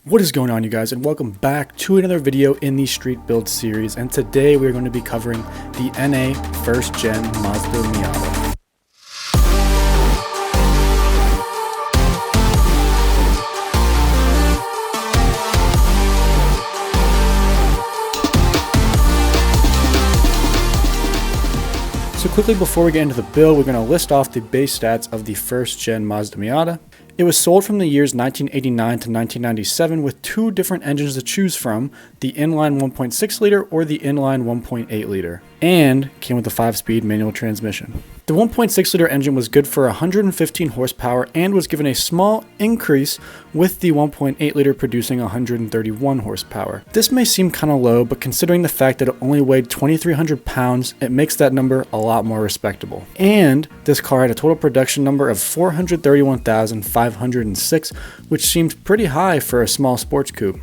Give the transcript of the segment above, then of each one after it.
What is going on, you guys, and welcome back to another video in the Street Build series. And today we're going to be covering the NA first gen Mazda Miata. So quickly before we get into the build, we're going to list off the base stats of the first gen Mazda Miata. It was sold from the years 1989 to 1997 with two different engines to choose from, the inline 1.6 liter or the inline 1.8 liter, and came with a 5-speed manual transmission. The 1.6 liter engine was good for 115 horsepower and was given a small increase with the 1.8 liter producing 131 horsepower. This may seem kind of low, but considering the fact that it only weighed 2,300 pounds, it makes that number a lot more respectable. And this car had a total production number of 431,506, which seems pretty high for a small sports coupe.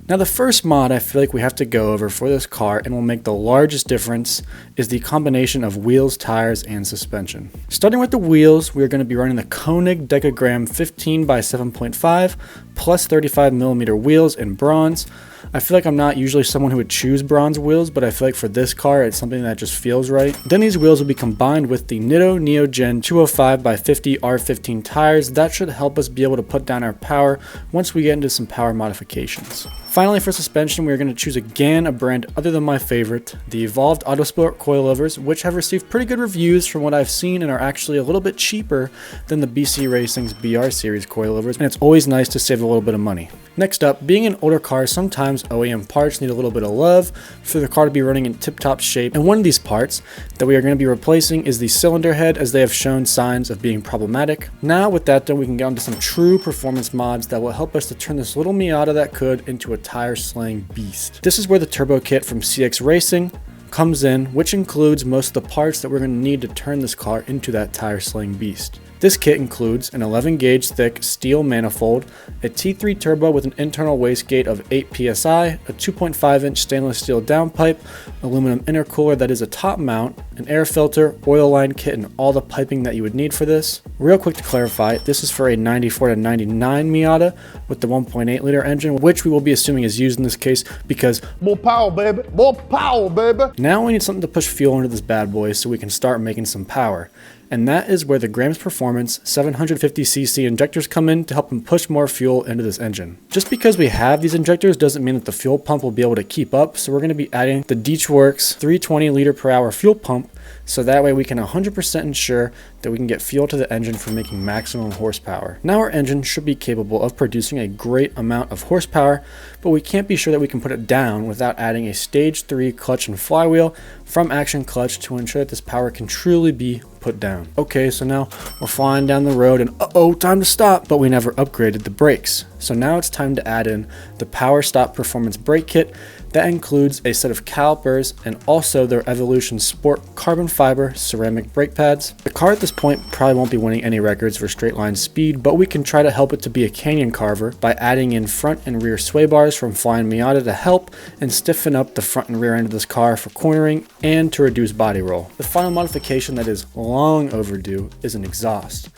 Now the first mod I feel like we have to go over for this car and will make the largest difference is the combination of wheels, tires, and suspension. Starting with the wheels, we are going to be running the Koenig Decagram 15 by 7.5 plus 35mm wheels in bronze. I feel like I'm not usually someone who would choose bronze wheels, but I feel like for this car, it's something that just feels right. Then these wheels will be combined with the Nitto Neogen 205 by 50 R15 tires. That should help us be able to put down our power once we get into some power modifications. Finally, for suspension, we're going to choose again a brand other than my favorite, the Evolved Autosport coilovers, which have received pretty good reviews from what I've seen and are actually a little bit cheaper than the BC Racing's BR series coilovers, and it's always nice to save a little bit of money. Next up, being an older car, sometimes OEM parts need a little bit of love for the car to be running in tip-top shape, and one of these parts that we are going to be replacing is the cylinder head, as they have shown signs of being problematic. Now with that done, we can get onto some true performance mods that will help us to turn this little Miata that could into a tire slaying beast. This is where the turbo kit from CX Racing comes in, which includes most of the parts that we're going to need to turn this car into that tire slaying beast. This kit includes an 11 gauge thick steel manifold, a T3 turbo with an internal wastegate of 8 psi, a 2.5 inch stainless steel downpipe, aluminum intercooler that is a top mount, an air filter, oil line kit, and all the piping that you would need for this. Real quick to clarify, this is for a 94 to 99 Miata with the 1.8 liter engine, which we will be assuming is used in this case because more power, baby, more power, baby. Now we need something to push fuel into this bad boy so we can start making some power. And that is where the Grams Performance 750cc injectors come in to help them push more fuel into this engine. Just because we have these injectors doesn't mean that the fuel pump will be able to keep up, so we're going to be adding the Deechworks 320 liter per hour fuel pump, so that way we can 100% ensure that we can get fuel to the engine for making maximum horsepower. Now our engine should be capable of producing a great amount of horsepower, but we can't be sure that we can put it down without adding a stage 3 clutch and flywheel from Action Clutch to ensure that this power can truly be put down. Okay, so now we're flying down the road and time to stop, but we never upgraded the brakes. So now it's time to add in the Power Stop Performance Brake Kit. That includes a set of calipers and also their Evolution Sport carbon fiber ceramic brake pads. The car at this point probably won't be winning any records for straight line speed, but we can try to help it to be a canyon carver by adding in front and rear sway bars from Flying Miata to help and stiffen up the front and rear end of this car for cornering and to reduce body roll. The final modification that is long overdue is an exhaust.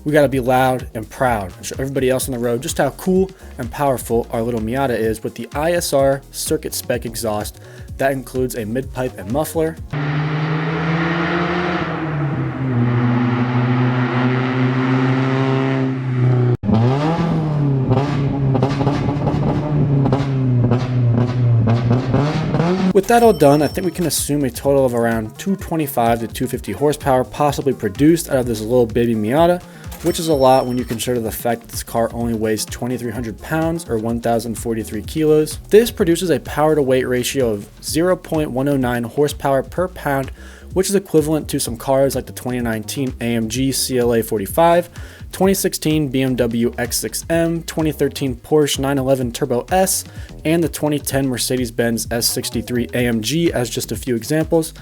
We gotta be loud and proud and show everybody else on the road just how cool and powerful our little Miata is with the ISR circuit spec exhaust that includes a mid-pipe and muffler. With that all done, I think we can assume a total of around 225 to 250 horsepower possibly produced out of this little baby Miata, which is a lot when you consider the fact that this car only weighs 2,300 pounds or 1,043 kilos. This produces a power to weight ratio of 0.109 horsepower per pound, which is equivalent to some cars like the 2019 AMG CLA 45, 2016 BMW X6M, 2013 Porsche 911 Turbo S, and the 2010 Mercedes-Benz S63 AMG as just a few examples.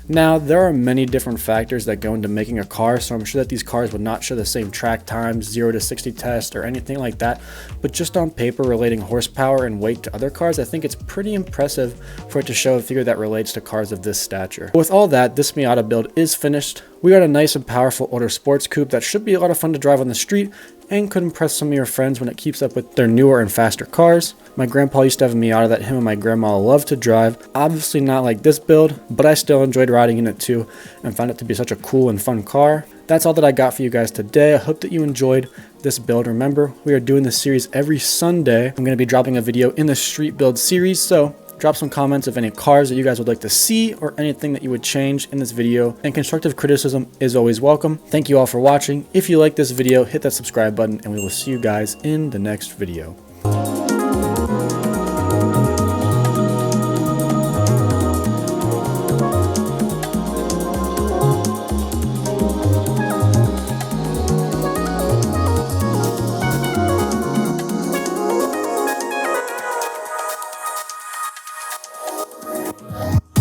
Now, there are many different factors that go into making a car, so I'm sure that these cars would not show the same track times, 0 to 60 test, or anything like that, but just on paper relating horsepower and weight to other cars, I think it's pretty impressive for it to show a figure that relates to cars of this stature. With all that, this Miata build is finished. We got a nice and powerful older sports coupe that should be a lot of fun to drive on the street, and could impress some of your friends when it keeps up with their newer and faster cars. My grandpa used to have a Miata that him and my grandma loved to drive. Obviously not like this build, but I still enjoyed riding in it too and found it to be such a cool and fun car. That's all that I got for you guys today. I hope that you enjoyed this build. Remember, we are doing this series every Sunday. I'm going to be dropping a video in the street build series, so drop some comments of any cars that you guys would like to see or anything that you would change in this video, and constructive criticism is always welcome. Thank you all for watching. If you like this video, hit that subscribe button, and we will see you guys in the next video.